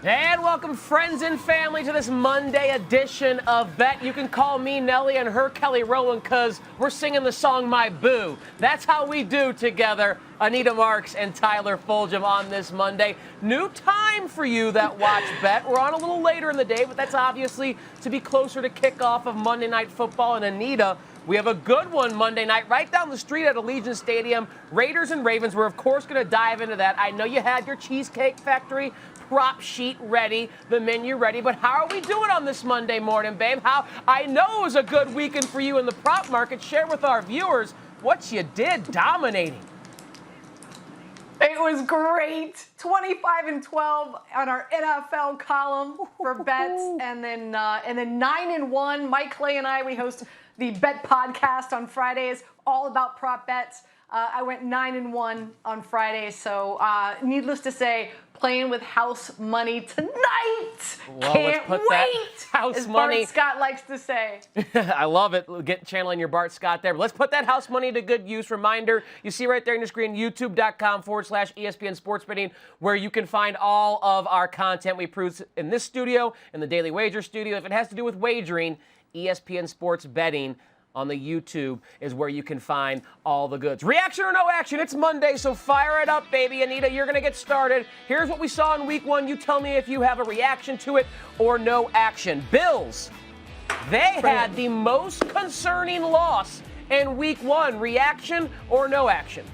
And welcome, friends and family, to this Monday edition of Bet. You can call me Nelly and her Kelly Rowland because we're singing the song My Boo. That's how we do together. Anita Marks and Tyler Fulghum on this Monday. New time for you that watch Bet. We're on a little later in the day, but that's obviously to be closer to kickoff of Monday Night Football. And Anita, we have a good one Monday night right down the street at Allegiant Stadium. Raiders and Ravens. We're, of course, going to dive into that. I know you had your Cheesecake Factory prop sheet ready, the menu ready, but how are we doing on this Monday morning, babe? I know it was a good weekend for you in the prop market. Share with our viewers what you did dominating. It was great. 25-12 on our NFL column for bets, and then 9-1. Mike Clay and we host the Bet Podcast on Fridays, all about prop bets. I went 9-1 on Friday, so needless to say, playing with house money tonight. Well, Can't let's put wait. That house as money. Bart Scott likes to say. I love it. Channeling your Bart Scott there. But let's put that house money to good use. Reminder, you see right there on your screen, youtube.com/ESPN Sports Betting, where you can find all of our content we produce in this studio, in the Daily Wager studio. If it has to do with wagering, ESPN Sports Betting on the YouTube is where you can find all the goods. Reaction or no action? It's Monday, so fire it up, baby. Anita, you're going to get started. Here's what we saw in week one. You tell me if you have a reaction to it or no action. Bills, they had the most concerning loss in week one. Reaction or no action?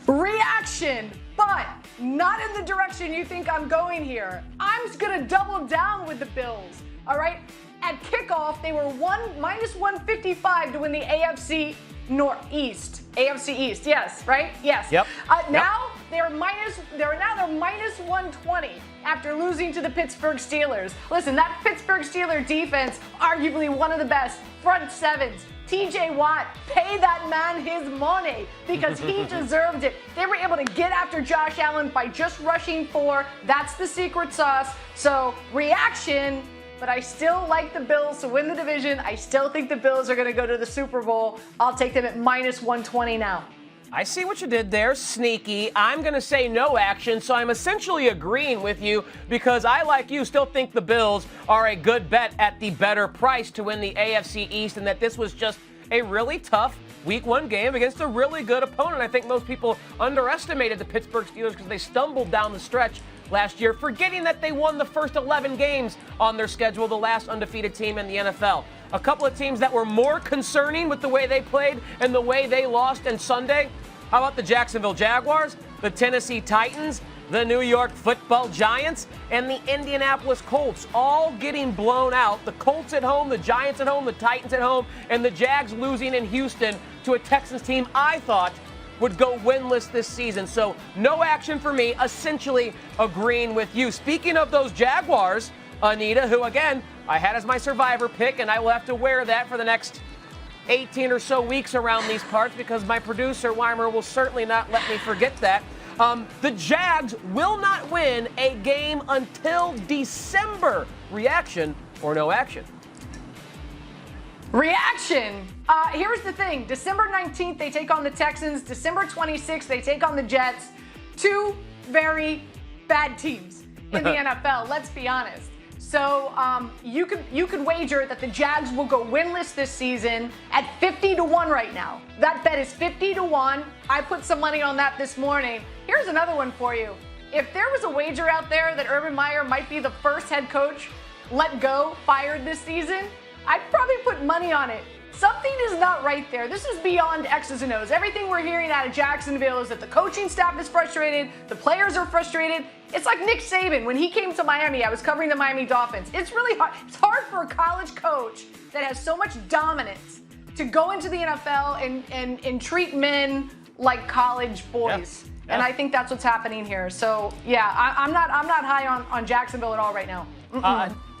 Reaction, but not in the direction you think I'm going here. I'm just going to double down with the Bills, all right? At kickoff, they were minus 155 to win the AFC Northeast. AFC East, yes, right? Yes. Yep. Now they're minus 120 after losing to the Pittsburgh Steelers. Listen, that Pittsburgh Steelers defense, arguably one of the best front sevens. TJ Watt, pay that man his money because he deserved it. They were able to get after Josh Allen by just rushing 4. That's the secret sauce. So reaction. But I still like the Bills to win the division. I still think the Bills are going to go to the Super Bowl. I'll take them at minus 120 now. I see what you did there, sneaky. I'm going to say no action, so I'm essentially agreeing with you because I, like you, still think the Bills are a good bet at the better price to win the AFC East and that this was just a really tough Week 1 game against a really good opponent. I think most people underestimated the Pittsburgh Steelers because they stumbled down the stretch last year, forgetting that they won the first 11 games on their schedule, the last undefeated team in the NFL. A couple of teams that were more concerning with the way they played and the way they lost on Sunday. How about the Jacksonville Jaguars, the Tennessee Titans, the New York Football Giants, and the Indianapolis Colts, all getting blown out. The Colts at home, the Giants at home, the Titans at home, and the Jags losing in Houston to a Texans team I thought would go winless this season. So no action for me, essentially agreeing with you. Speaking of those Jaguars, Anita, who again, I had as my survivor pick, and I will have to wear that for the next 18 or so weeks around these parts because my producer, Weimer, will certainly not let me forget that. The Jags will not win a game until December. Reaction or no action? Reaction. Here's the thing. December 19th, they take on the Texans. December 26th, they take on the Jets. Two very bad teams in the NFL, let's be honest. So you could wager that the Jags will go winless this season at 50-1 right now. That bet is 50-1. I put some money on that this morning. Here's another one for you. If there was a wager out there that Urban Meyer might be the first head coach let go, fired this season, I'd probably put money on it. Something is not right there. This is beyond X's and O's. Everything we're hearing out of Jacksonville is that the coaching staff is frustrated, the players are frustrated. It's like Nick Saban. When he came to Miami, I was covering the Miami Dolphins. It's really hard. It's hard for a college coach that has so much dominance to go into the NFL and treat men like college boys. Yeah. And I think that's what's happening here. So yeah, I'm not high on Jacksonville at all right now.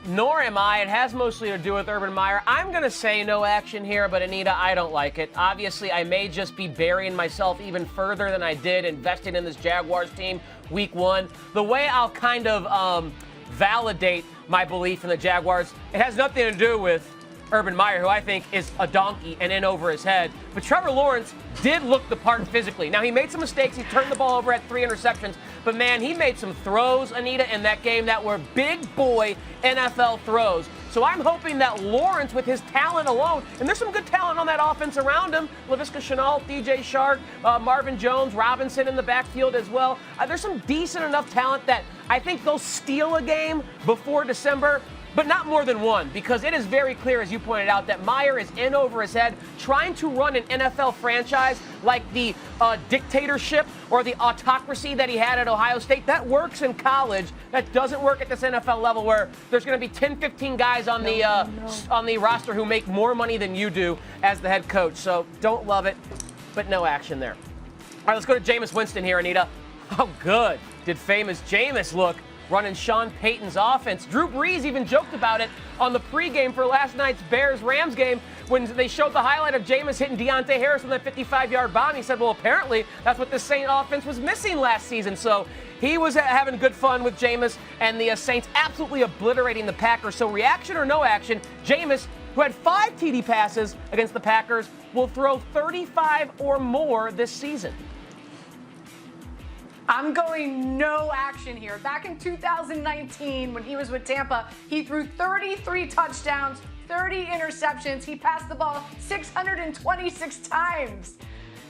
Nor am I. It has mostly to do with Urban Meyer. I'm going to say no action here, but Anita, I don't like it. Obviously, I may just be burying myself even further than I did investing in this Jaguars team week 1. The way I'll kind of validate my belief in the Jaguars, it has nothing to do with Urban Meyer, who I think is a donkey and in over his head. But Trevor Lawrence did look the part physically. Now, he made some mistakes. He turned the ball over at 3 interceptions. but man, he made some throws, Anita, in that game that were big boy NFL throws. So I'm hoping that Lawrence, with his talent alone, and there's some good talent on that offense around him, Laviska Shenault, DJ Shark, Marvin Jones, Robinson in the backfield as well. There's some decent enough talent that I think they'll steal a game before December, but not more than one, because it is very clear, as you pointed out, that Meyer is in over his head trying to run an NFL franchise like the dictatorship or the autocracy that he had at Ohio State. That works in college. That doesn't work at this NFL level, where there's going to be 10, 15 guys on the roster who make more money than you do as the head coach. So don't love it, but no action there. All right, let's go to Jameis Winston here, Anita. How good did famous Jameis look running Sean Payton's offense? Drew Brees even joked about it on the pregame for last night's Bears-Rams game when they showed the highlight of Jameis hitting Deontay Harris with that 55-yard bomb. He said, well, apparently that's what the Saint offense was missing last season. So he was having good fun with Jameis, and the Saints absolutely obliterating the Packers. So reaction or no action, Jameis, who had 5 TD passes against the Packers, will throw 35 or more this season. I'm going no action here. Back in 2019, when he was with Tampa, he threw 33 touchdowns, 30 interceptions. He passed the ball 626 times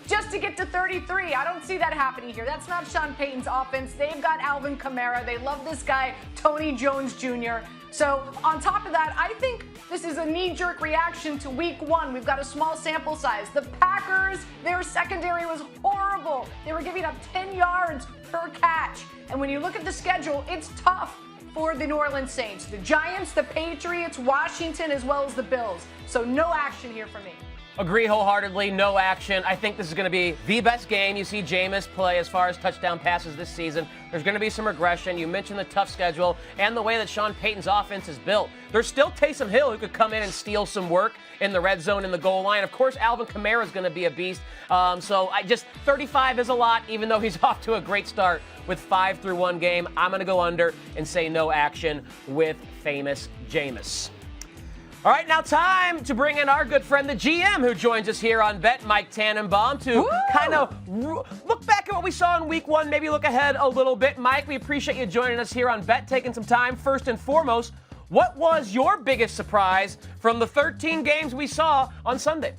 just to get to 33. I don't see that happening here. That's not Sean Payton's offense. They've got Alvin Kamara. They love this guy, Tony Jones Jr. So on top of that, I think this is a knee-jerk reaction to week 1. We've got a small sample size. The Packers, their secondary was horrible. They were giving up 10 yards per catch. And when you look at the schedule, it's tough for the New Orleans Saints. The Giants, the Patriots, Washington, as well as the Bills. So no action here for me. Agree wholeheartedly, no action. I think this is going to be the best game you see Jameis play as far as touchdown passes this season. There's going to be some regression. You mentioned the tough schedule and the way that Sean Payton's offense is built. There's still Taysom Hill, who could come in and steal some work in the red zone and the goal line. Of course, Alvin Kamara is going to be a beast. 35 is a lot, even though he's off to a great start with 5 through 1 game. I'm going to go under and say no action with famous Jameis. All right, now time to bring in our good friend, the GM, who joins us here on Bet, Mike Tannenbaum, to kind of look back at what we saw in week 1, maybe look ahead a little bit. Mike, we appreciate you joining us here on Bet, taking some time. First and foremost, what was your biggest surprise from the 13 games we saw on Sunday?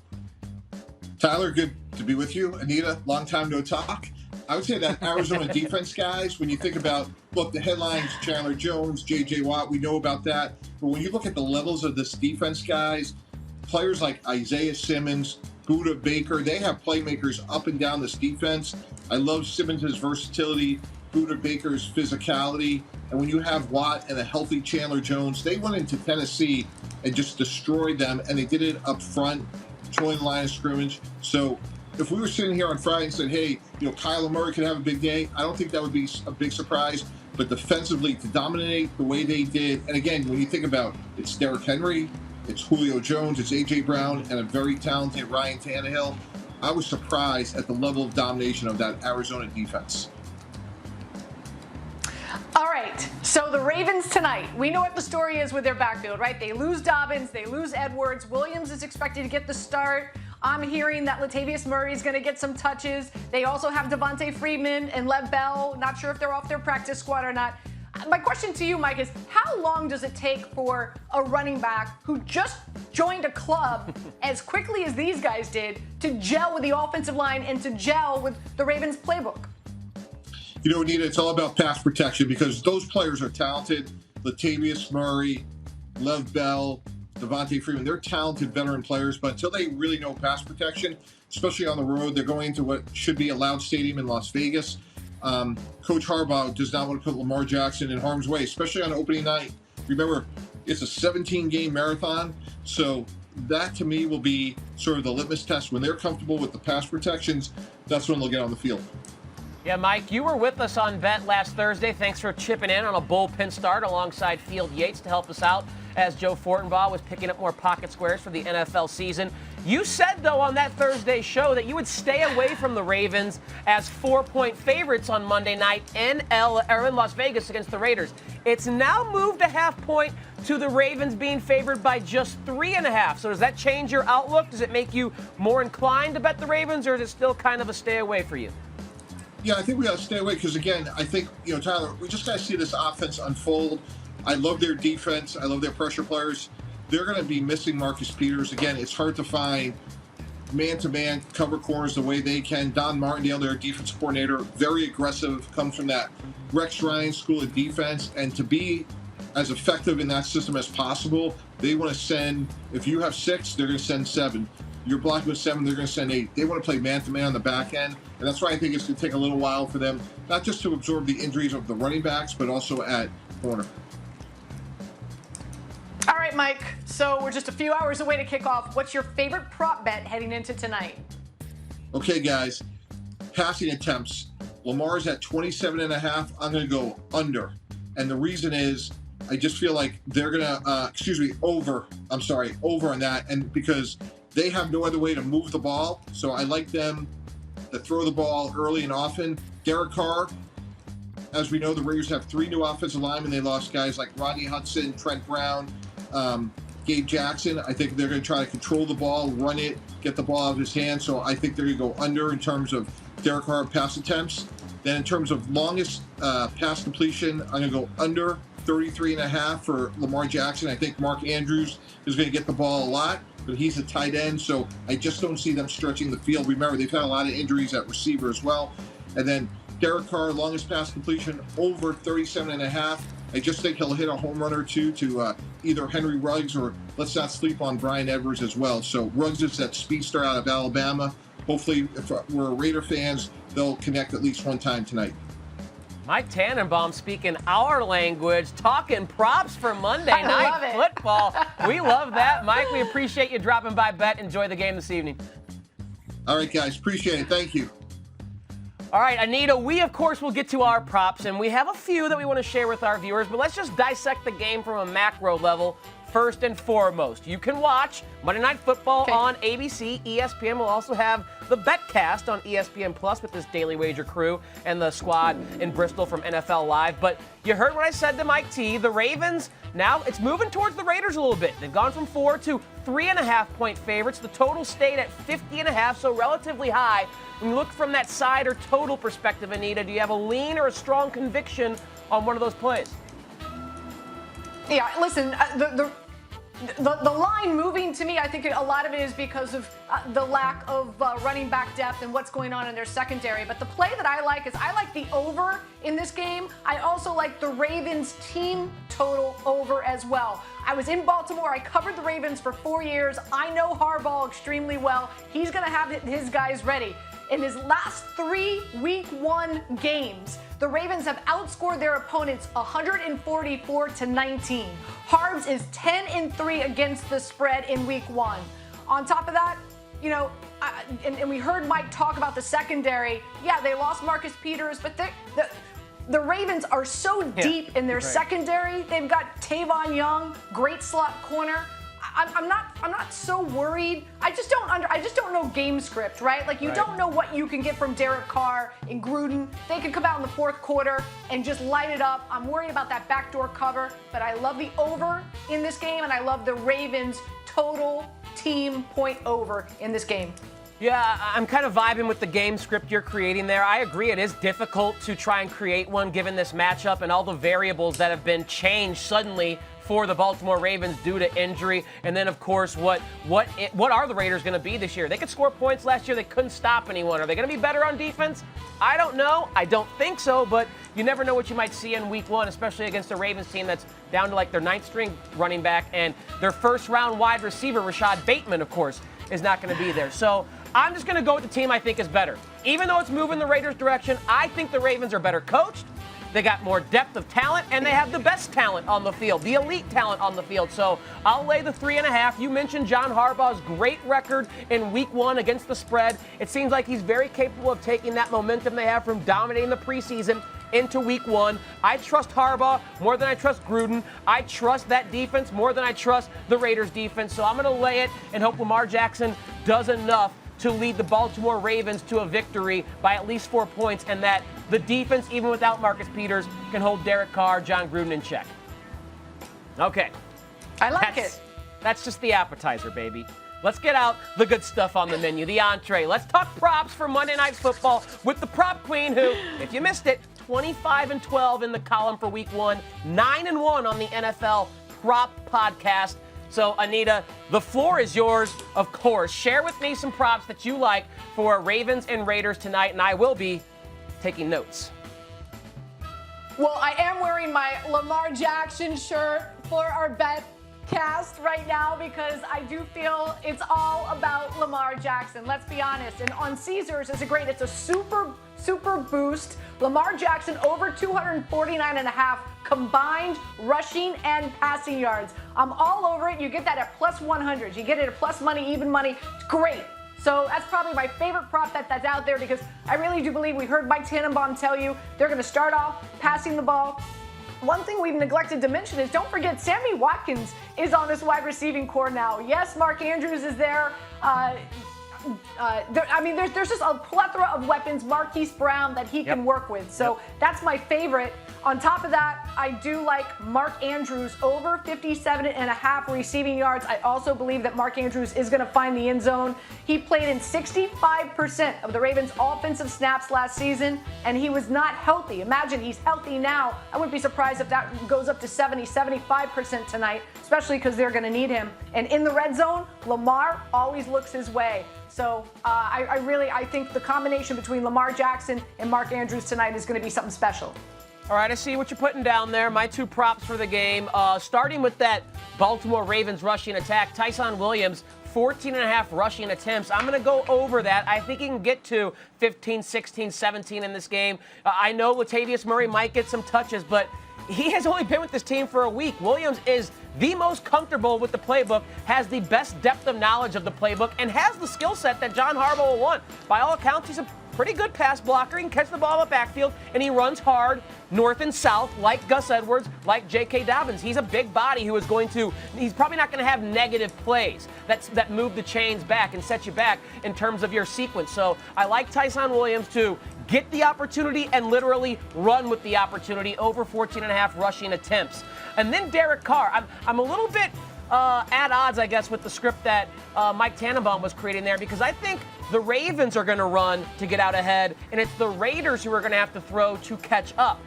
Tyler, good to be with you. Anita, long time no talk. I would say that Arizona defense, guys, when you think about, look, the headlines, Chandler Jones, J.J. Watt, we know about that. But when you look at the levels of this defense, guys, players like Isaiah Simmons, Buda Baker, they have playmakers up and down this defense. I love Simmons' versatility, Buda Baker's physicality. And when you have Watt and a healthy Chandler Jones, they went into Tennessee and just destroyed them, and they did it up front, controlling the line of scrimmage. So if we were sitting here on Friday and said, hey, Kyler Murray could have a big day, I don't think that would be a big surprise. But defensively, to dominate the way they did, and again, when you think about it's Derrick Henry, it's Julio Jones, it's A.J. Brown, and a very talented Ryan Tannehill, I was surprised at the level of domination of that Arizona defense. All right, so the Ravens tonight, we know what the story is with their backfield, right? They lose Dobbins, they lose Edwards. Williams is expected to get the start. I'm hearing that Latavius Murray is going to get some touches. They also have Devontae Freeman and Lev Bell. Not sure if they're off their practice squad or not. My question to you, Mike, is how long does it take for a running back who just joined a club as quickly as these guys did to gel with the offensive line and to gel with the Ravens playbook? Anita, it's all about pass protection because those players are talented. Latavius Murray, Lev Bell, Devontae Freeman, they're talented veteran players, but until they really know pass protection, especially on the road, they're going into what should be a loud stadium in Las Vegas. Coach Harbaugh does not want to put Lamar Jackson in harm's way, especially on opening night. Remember, it's a 17-game marathon, so that to me will be sort of the litmus test. When they're comfortable with the pass protections, that's when they'll get on the field. Yeah, Mike, you were with us on Bet last Thursday. Thanks for chipping in on a bullpen start alongside Field Yates to help us out as Joe Fortenbaugh was picking up more pocket squares for the NFL season. You said, though, on that Thursday show that you would stay away from the Ravens as 4-point favorites on Monday night in Las Vegas against the Raiders. It's now moved a half point to the Ravens being favored by just 3.5. So does that change your outlook? Does it make you more inclined to bet the Ravens, or is it still kind of a stay away for you? Yeah, I think we got to stay away because, again, I think, Tyler, we just got to see this offense unfold. I love their defense. I love their pressure players. They're going to be missing Marcus Peters. Again, it's hard to find man-to-man cover corners the way they can. Don Martindale, their defense coordinator, very aggressive, comes from that Rex Ryan School of Defense. And to be as effective in that system as possible, they want to send, if you have 6, they're going to send 7. You're blocking with 7, they're going to send 8. They want to play man-to-man on the back end. And that's why I think it's going to take a little while for them, not just to absorb the injuries of the running backs, but also at corner. All right, Mike. So we're just a few hours away to kick off. What's your favorite prop bet heading into tonight? Okay, guys. Passing attempts. Lamar's at 27.5. I'm going to go under. And the reason is I just feel like they're going to, over. I'm sorry, over on that. And because they have no other way to move the ball. So I like them to throw the ball early and often. Derek Carr, as we know, the Raiders have 3 new offensive linemen. They lost guys like Rodney Hudson, Trent Brown, Gabe Jackson. I think they're going to try to control the ball, run it, get the ball out of his hand. So I think they're going to go under in terms of Derek Carr pass attempts. Then in terms of longest pass completion, I'm going to go under 33.5 for Lamar Jackson. I think Mark Andrews is going to get the ball a lot, but he's a tight end, so I just don't see them stretching the field. Remember, they've had a lot of injuries at receiver as well. And then Derek Carr, longest pass completion, over 37.5. I just think he'll hit a home run or two to either Henry Ruggs or let's not sleep on Brian Edwards as well. So Ruggs is that speedster out of Alabama. Hopefully, if we're Raider fans, they'll connect at least one time tonight. Mike Tannenbaum speaking our language, talking props for Monday Night Football. We love that. Mike, we appreciate you dropping by, Bet. Enjoy the game this evening. All right, guys. Appreciate it. Thank you. All right, Anita, we, of course, will get to our props, and we have a few that we want to share with our viewers, but let's just dissect the game from a macro level. First and foremost, you can watch Monday Night Football on ABC. ESPN will also have the BetCast on ESPN Plus with this Daily Wager crew and the squad in Bristol from NFL Live. But you heard what I said to Mike T. The Ravens, now it's moving towards the Raiders a little bit. They've gone from 4 to 3.5-point favorites. The total stayed at 50.5, so relatively high. When you look from that side or total perspective, Anita, do you have a lean or a strong conviction on one of those plays? Yeah, listen, the line moving to me, I think a lot of it is because of the lack of running back depth and what's going on in their secondary. But the play that I like is I like the over in this game. I also like the Ravens team total over as well. I was in Baltimore. I covered the Ravens for 4 years. I know Harbaugh extremely well. He's going to have his guys ready. In his last 3 Week 1 games, the Ravens have outscored their opponents 144-19. Harbs is 10-3 against the spread in Week 1. On top of that, and we heard Mike talk about the secondary. Yeah, they lost Marcus Peters, but the Ravens are so deep in their secondary. They've got Tavon Young, great slot corner. I'm not so worried. I just don't know game script, right? Like you don't know what you can get from Derek Carr and Gruden. They could come out in the fourth quarter and just light it up. I'm worried about that backdoor cover, but I love the over in this game, and I love the Ravens total team point over in this game. Yeah, I'm kind of vibing with the game script you're creating there. I agree it is difficult to try and create one given this matchup and all the variables that have been changed suddenly for the Baltimore Ravens due to injury. And then, of course, what are the Raiders going to be this year? They could score points last year. They couldn't stop anyone. Are they going to be better on defense? I don't know. I don't think so, but you never know what you might see in Week 1, especially against a Ravens team that's down to like their 9th string running back, and their first-round wide receiver, Rashad Bateman, of course, is not going to be there. So I'm just going to go with the team I think is better. Even though it's moving the Raiders' direction, I think the Ravens are better coached. They got more depth of talent, and they have the best talent on the field, the elite talent on the field. So I'll lay the 3.5. You mentioned John Harbaugh's great record in Week 1 against the spread. It seems like he's very capable of taking that momentum they have from dominating the preseason into Week 1. I trust Harbaugh more than I trust Gruden. I trust that defense more than I trust the Raiders' defense. So I'm going to lay it and hope Lamar Jackson does enough to lead the Baltimore Ravens to a victory by at least 4 points, and that the defense, even without Marcus Peters, can hold Derek Carr, John Gruden in check. Okay. I like it. That's just the appetizer, baby. let's get out the good stuff on the menu, the entree. Let's talk props for Monday Night Football with the prop queen who, if you missed it, 25-12 in the column for week 1, 9-1 on the NFL prop podcast. So, Anita, the floor is yours, of course. Share with me some props that you like for Ravens and Raiders tonight, and I will be taking notes. Well, I am wearing my Lamar Jackson shirt for our bet cast right now because I do feel it's all about Lamar Jackson. Let's be honest. And on Caesars, it's a super boost. Lamar Jackson over 249.5 combined rushing and passing yards. I'm all over it. You get that at plus 100. You get it at plus money, even money. It's great. So that's probably my favorite prop bet that's out there because I really do believe we heard Mike Tannenbaum tell you they're going to start off passing the ball. One thing we've neglected to mention is don't forget Sammy Watkins is on this wide receiving core now. Yes, Mark Andrews is there. There's just a plethora of weapons, Marquise Brown, that he can work with. So that's my favorite. On top of that, I do like Mark Andrews over 57.5 receiving yards. I also believe that Mark Andrews is going to find the end zone. He played in 65% of the Ravens' offensive snaps last season, and he was not healthy. Imagine he's healthy now. I wouldn't be surprised if that goes up to 75% tonight, especially because they're going to need him. And in the red zone, Lamar always looks his way. So I think the combination between Lamar Jackson and Mark Andrews tonight is going to be something special. All right, I see what you're putting down there. My two props for the game, starting with that Baltimore Ravens rushing attack. Tyson Williams, 14.5 rushing attempts. I'm going to go over that. I think he can get to 15, 16, 17 in this game. I know Latavius Murray might get some touches, but he has only been with this team for a week. Williams is the most comfortable with the playbook, has the best depth of knowledge of the playbook, and has the skill set that John Harbaugh will want. By all accounts, he's a pretty good pass blocker. He can catch the ball up backfield, and he runs hard north and south like Gus Edwards, like J.K. Dobbins. He's a big body who is he's probably not going to have negative plays that move the chains back and set you back in terms of your sequence. So I like Tyson Williams to get the opportunity and literally run with the opportunity over 14.5 rushing attempts. And then Derek Carr. I'm a little bit at odds, I guess, with the script that Mike Tannenbaum was creating there because I think the Ravens are going to run to get out ahead, and it's the Raiders who are going to have to throw to catch up.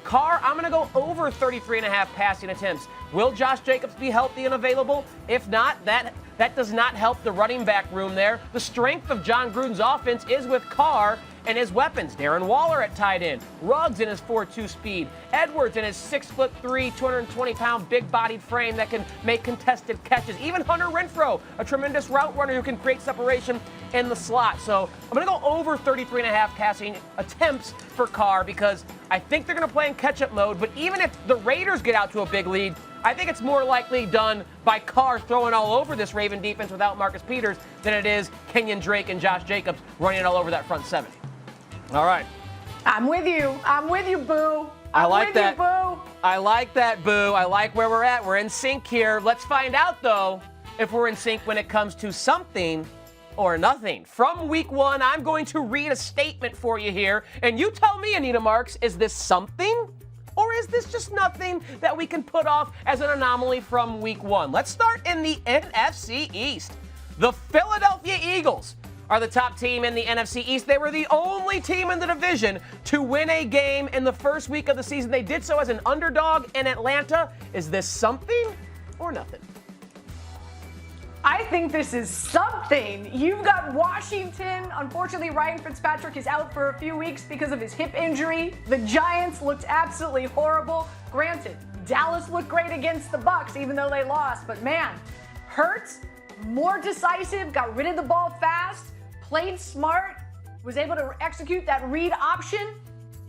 Carr, I'm going to go over 33.5 passing attempts. Will Josh Jacobs be healthy and available? If not, that does not help the running back room there. The strength of John Gruden's offense is with Carr and his weapons. Darren Waller at tight end. Ruggs in his 4.2 speed. Edwards in his 6'3", 220-pound big-bodied frame that can make contested catches. Even Hunter Renfrow, a tremendous route runner who can create separation in the slot. So I'm going to go over 33.5 passing attempts for Carr because I think they're going to play in catch-up mode. But even if the Raiders get out to a big lead, I think it's more likely done by Carr throwing all over this Raven defense without Marcus Peters than it is Kenyon Drake and Josh Jacobs running all over that front seven. All right. I'm with you. I'm with you, Boo. I like that. Boo. I like that, Boo. I like where we're at. We're in sync here. Let's find out, though, if we're in sync when it comes to something or nothing. From week 1, I'm going to read a statement for you here, and you tell me, Anita Marks, is this something? Or is this just nothing that we can put off as an anomaly from week 1? Let's start in the NFC East. The Philadelphia Eagles are the top team in the NFC East. They were the only team in the division to win a game in the first week of the season. They did so as an underdog in Atlanta. Is this something or nothing? I think this is something. You've got Washington. Unfortunately, Ryan Fitzpatrick is out for a few weeks because of his hip injury. The Giants looked absolutely horrible. Granted, Dallas looked great against the Bucs, even though they lost. But man, Hurts, more decisive, got rid of the ball fast, played smart, was able to execute that read option.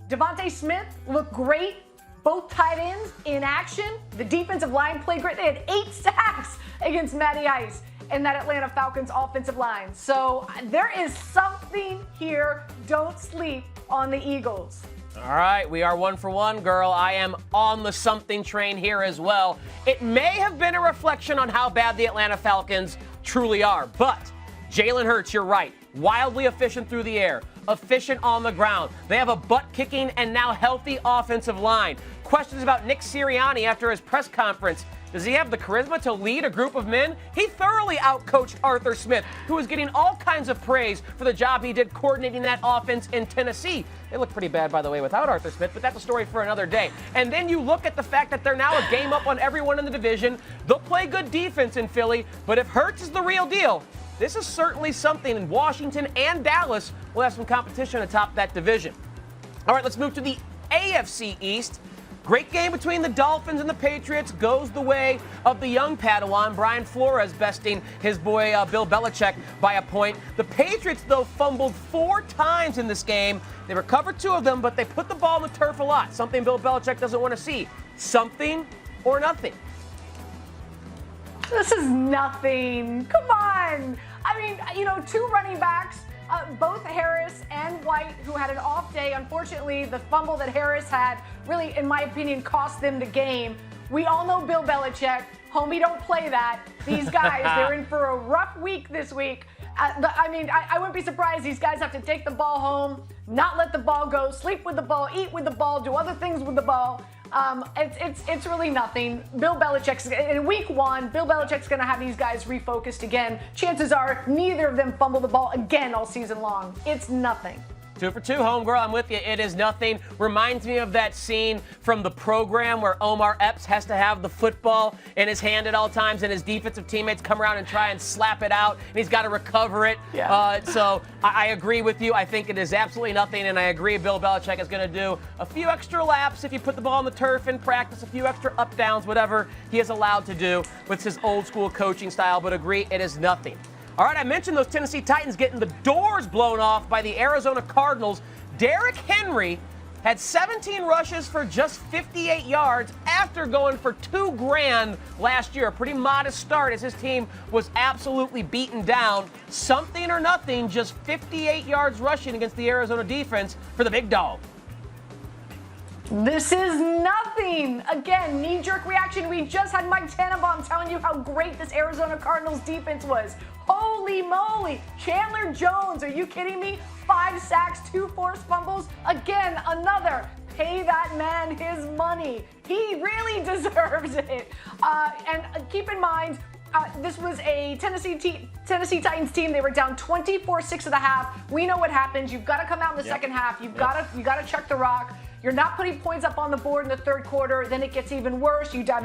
Devontae Smith looked great. Both tight ends in action. The defensive line played great. They had 8 sacks against Matty Ice and that Atlanta Falcons offensive line. So there is something here. Don't sleep on the Eagles. All right, we are 1 for 1, girl. I am on the something train here as well. It may have been a reflection on how bad the Atlanta Falcons truly are, but Jalen Hurts, you're right. Wildly efficient through the air, efficient on the ground. They have a butt-kicking and now healthy offensive line. questions about Nick Sirianni after his press conference. Does he have the charisma to lead a group of men? He thoroughly outcoached Arthur Smith, who was getting all kinds of praise for the job he did coordinating that offense in Tennessee. They look pretty bad, by the way, without Arthur Smith, but that's a story for another day. And then you look at the fact that they're now a game up on everyone in the division. They'll play good defense in Philly, but if Hurts is the real deal, this is certainly something, and Washington and Dallas will have some competition atop that division. All right, let's move to the AFC East. Great game between the Dolphins and the Patriots goes the way of the young Padawan, Brian Flores, besting his boy Bill Belichick by a point. The Patriots, though, fumbled 4 times in this game. They recovered 2 of them, but they put the ball on the turf a lot, something Bill Belichick doesn't want to see. Something or nothing. This is nothing. Come on. I mean, 2 running backs, both Harris and White, who had an off day. Unfortunately, the fumble that Harris had really, in my opinion, cost them the game. We all know Bill Belichick. Homie, don't play that. These guys, they're in for a rough week this week. I wouldn't be surprised these guys have to take the ball home, not let the ball go, sleep with the ball, eat with the ball, do other things with the ball. It's really nothing. Bill Belichick's in week 1. Bill Belichick's going to have these guys refocused again. Chances are neither of them fumble the ball again all season long. It's nothing. 2 for 2, homegirl. I'm with you. It is nothing. Reminds me of that scene from The Program where Omar Epps has to have the football in his hand at all times, and his defensive teammates come around and try and slap it out, and he's got to recover it. Yeah. So I agree with you. I think it is absolutely nothing, and I agree Bill Belichick is going to do a few extra laps if you put the ball on the turf in practice, a few extra up downs, whatever he is allowed to do with his old school coaching style, but agree it is nothing. All right, I mentioned those Tennessee Titans getting the doors blown off by the Arizona Cardinals. Derrick Henry had 17 rushes for just 58 yards after going for $2 grand last year. A pretty modest start as his team was absolutely beaten down. Something or nothing, just 58 yards rushing against the Arizona defense for the big dog. This is nothing. Again, knee-jerk reaction. We just had Mike Tannenbaum telling you how great this Arizona Cardinals defense was. Holy moly. Chandler Jones, are you kidding me? 5 sacks, 2 forced fumbles. Again, another. Pay that man his money. He really deserves it. And keep in mind, this was a Tennessee Titans team. They were down 24-6 at the half. We know what happens. You've got to come out in the second half. You got to chuck the rock. You're not putting points up on the board in the third quarter. Then it gets even worse. You dig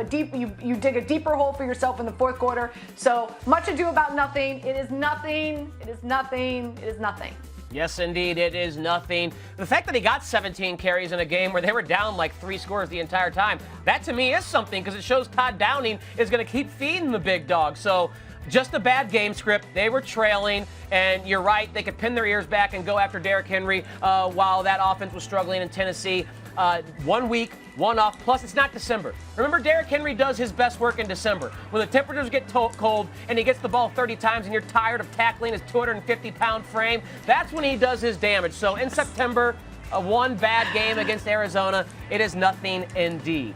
a deeper hole for yourself in the fourth quarter. So much ado about nothing. It is nothing. It is nothing. It is nothing. Yes, indeed, it is nothing. The fact that he got 17 carries in a game where they were down like 3 scores the entire time, that to me is something because it shows Todd Downing is going to keep feeding the big dog. So just a bad game script. They were trailing, and you're right, they could pin their ears back and go after Derrick Henry while that offense was struggling in Tennessee. 1 week, 1 off, plus it's not December. Remember, Derrick Henry does his best work in December. When the temperatures get cold and he gets the ball 30 times and you're tired of tackling his 250-pound frame, that's when he does his damage. So in September, 1 bad game against Arizona, it is nothing indeed.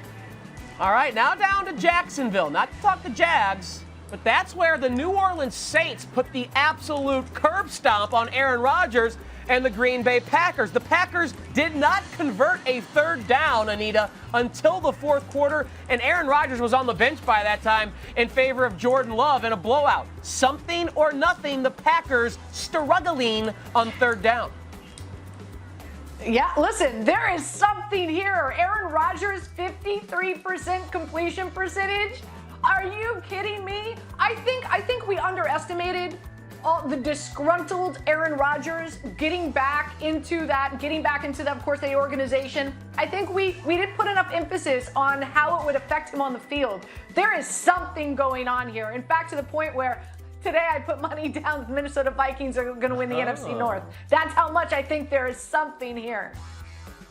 All right, now down to Jacksonville. Not to talk the Jags, but that's where the New Orleans Saints put the absolute curb stomp on Aaron Rodgers and the Green Bay Packers. The Packers did not convert a 3rd down, Anita, until the 4th quarter, and Aaron Rodgers was on the bench by that time in favor of Jordan Love in a blowout. Something or nothing, the Packers struggling on 3rd down. Yeah, listen, there is something here. Aaron Rodgers, 53% completion percentage. Are you kidding me? I think we underestimated the disgruntled Aaron Rodgers getting back into that, of course, the organization. I think we didn't put enough emphasis on how it would affect him on the field. There is something going on here. In fact, to the point where today I put money down the Minnesota Vikings are going to win the NFC North. That's how much I think there is something here.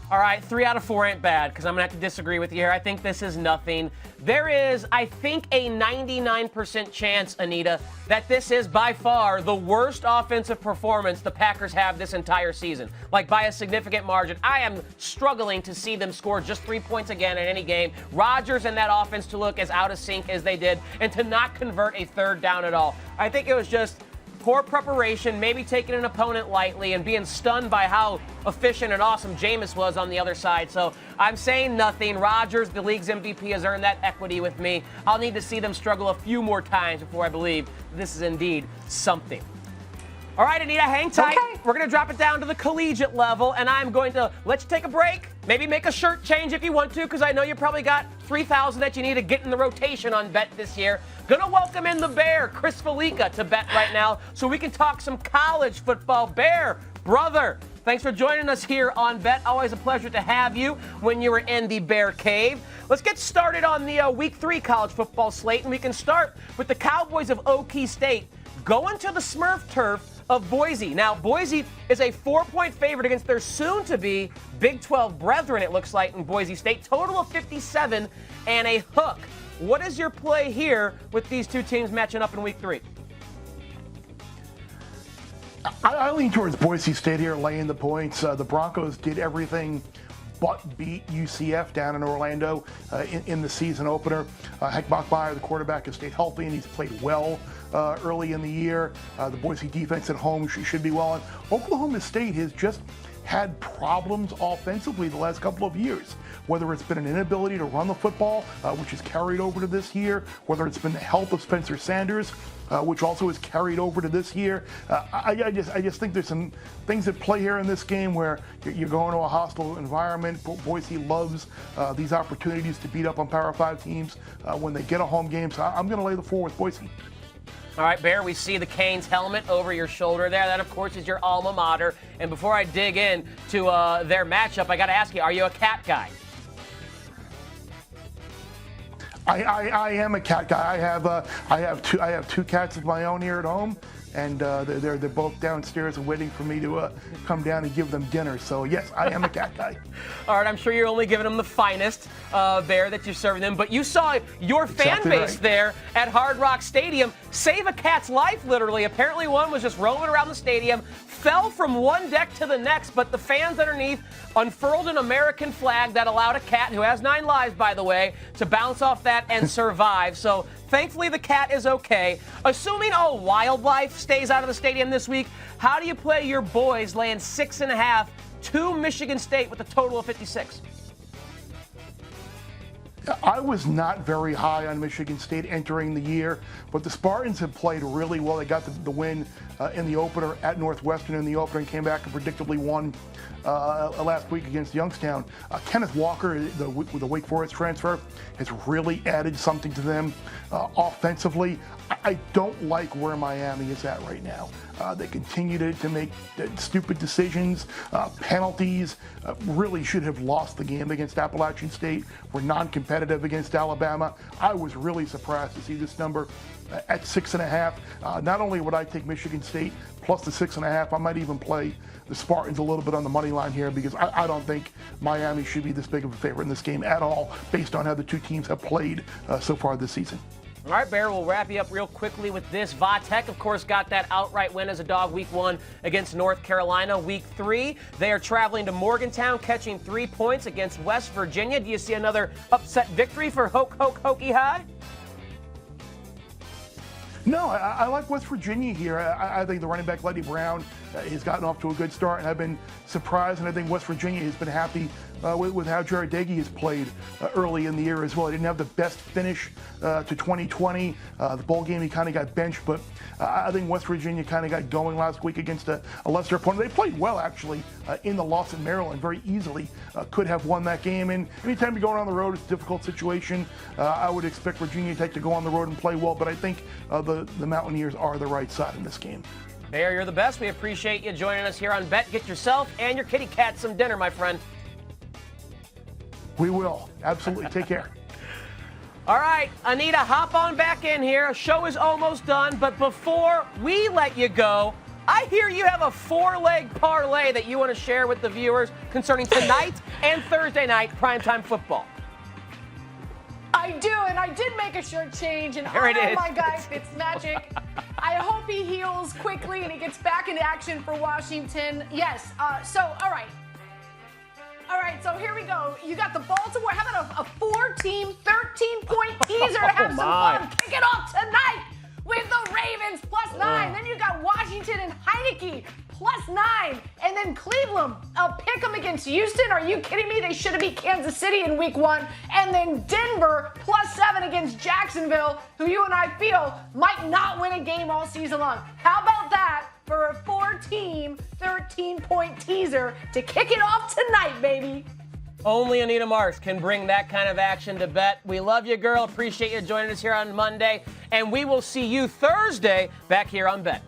All right, 3 out of 4 ain't bad because I'm going to have to disagree with you here. I think this is nothing. There is, I think, a 99% chance, Anita, that this is by far the worst offensive performance the Packers have this entire season. Like by a significant margin. I am struggling to see them score just 3 points again in any game. Rodgers and that offense to look as out of sync as they did and to not convert a 3rd down at all. I think it was just poor preparation, maybe taking an opponent lightly, and being stunned by how efficient and awesome JAMEIS was on the other side. So I'm saying nothing. Rodgers, the league's MVP, has earned that equity with me. I'll need to see them struggle a few more times before I believe this is indeed something. All right, Anita, hang tight. Okay. We're going to drop it down to the collegiate level, and I'm going to let you take a break. Maybe make a shirt change if you want to, because I know you probably got 3,000 that you need to get in the rotation on Bet this year. Going to welcome in the Bear, Chris Fallica, to Bet right now, so we can talk some college football. Bear, brother, thanks for joining us here on Bet. Always a pleasure to have you when you were in the Bear Cave. Let's get started on the Week 3 college football slate, and we can start with the Cowboys of Okie State going to the Smurf turf of Boise. Now, Boise is a 4-point favorite against their soon-to-be Big 12 brethren, it looks like, in Boise State. Total of 57 and a hook. What is your play here with these two teams matching up in Week 3? I lean towards Boise State here, laying the points. The Broncos did everything but beat UCF down in Orlando in the season opener. Heck, Bachmeier, the quarterback, has stayed healthy, and he's played well early in the year. The Boise defense at home should be well. And Oklahoma State has just had problems offensively the last couple of years, whether it's been an inability to run the football, which has carried over to this year, whether it's been the help of Spencer Sanders, which also has carried over to this year. I just think there's some things at play here in this game where you're going to a hostile environment. Boise loves these opportunities to beat up on Power 5 teams when they get a home game. So I'm going to lay the 4 with Boise. All right, Bear, we see the Canes helmet over your shoulder there. That, of course, is your alma mater. And before I dig in to their matchup, I got to ask you, are you a Cat guy? I am a Cat guy. I have two cats of my own here at home, and they're both downstairs and waiting for me to come down and give them dinner. So yes, I am a Cat guy. All right, I'm sure you're only giving them the finest Bear that you're serving them, but you saw your fan Exactly base right. there at Hard Rock Stadium save a cat's life, literally. Apparently one was just roaming around the stadium, fell from one deck to the next, but the fans underneath unfurled an American flag that allowed a cat, who has 9 lives, by the way, to bounce off that and survive. So thankfully the cat is okay. Assuming all wildlife stays out of the stadium this week, how do you play your boys laying 6.5 to Michigan State with a total of 56? I was not very high on Michigan State entering the year, but the Spartans have played really well. They got the win in the opener at Northwestern in the opener and came back and predictably won last week against Youngstown. Kenneth Walker, with the Wake Forest transfer, has really added something to them offensively. I don't like where Miami is at right now. They continue to make stupid decisions, penalties. Really should have lost the game against Appalachian State. Were non-competitive against Alabama. I was really surprised to see this number at 6.5. Not only would I take Michigan State plus the 6.5, I might even play the Spartans a little bit on the money line here, because I don't think Miami should be this big of a favorite in this game at all, based on how the two teams have played so far this season. All right, Bear, we'll wrap you up real quickly with this. Vatech, of course, got that outright win as a dog Week 1 against North Carolina. Week 3, they are traveling to Morgantown, catching 3 points against West Virginia. Do you see another upset victory for Hokie High? No, I like West Virginia here. I think the running back, Letty Brown, has gotten off to a good start, and I've been surprised, and I think West Virginia has been happy with how Jared Dagey has played early in the year as well. He didn't have the best finish to 2020. The bowl game, he kind of got benched, but I think West Virginia kind of got going last week against a lesser opponent. They played well, actually, in the loss at Maryland very easily. Could have won that game, and anytime you're going on the road, it's a difficult situation. I would expect Virginia Tech to go on the road and play well, but I think the Mountaineers are the right side in this game. Bear, you're the best. We appreciate you joining us here on Bet. Get yourself and your kitty cat some dinner, my friend. We will. Absolutely. Take care. All right, Anita, hop on back in here. Show is almost done, but before we let you go, I hear you have a 4-leg parlay that you want to share with the viewers concerning tonight and Thursday night primetime football. I do, and I did make a shirt change in There it honor of is. my guy Fitzmagic. I hope he heals quickly and he gets back in action for Washington. Yes, all right. All right, so here we go. You got the Baltimore. How about a 4-team, 13-point teaser to have some fun? Kick it off tonight with the Ravens +9. Then you got Washington Washington and Heineke +9. And then Cleveland, I'll pick them against Houston. Are you kidding me? They should have beat Kansas City in week 1. And then Denver +7 against Jacksonville, who you and I feel might not win a game all season long. How about that for a 4-team, 13-point teaser to kick it off tonight, baby? Only Anita Marks can bring that kind of action to bet. We love you, girl. Appreciate you joining us here on Monday. And we will see you Thursday back here on Bet.